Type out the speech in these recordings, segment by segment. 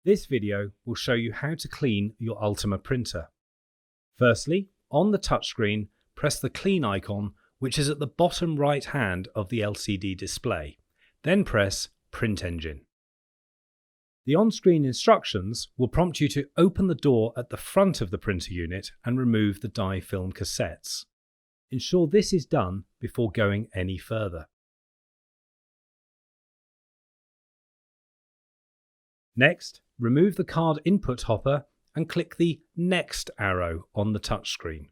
This video will show you how to clean your ULTIMA printer. Firstly, on the touchscreen, press the clean icon, which is at the bottom right hand of the LCD display. Then press Print Engine. The on-screen instructions will prompt you to open the door at the front of the printer unit and remove the die film cassettes. Ensure this is done before going any further. Next, remove the card input hopper and click the Next arrow on the touchscreen.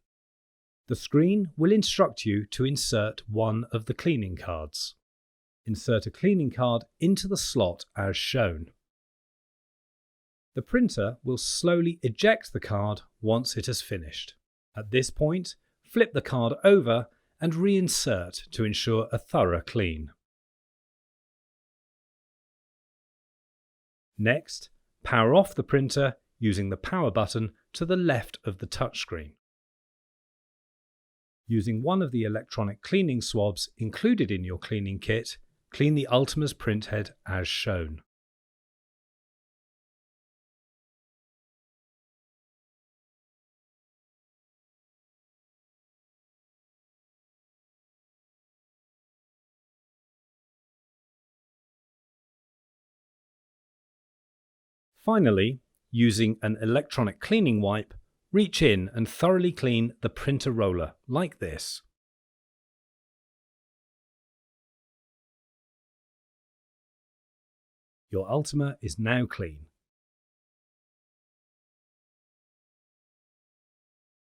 The screen will instruct you to insert one of the cleaning cards. Insert a cleaning card into the slot as shown. The printer will slowly eject the card once it has finished. At this point, flip the card over and reinsert to ensure a thorough clean. Next, power off the printer using the power button to the left of the touchscreen. Using one of the electronic cleaning swabs included in your cleaning kit, clean the ULTIMA's printhead as shown. Finally, using an electronic cleaning wipe, reach in and thoroughly clean the printer roller like this. Your ULTIMA is now clean.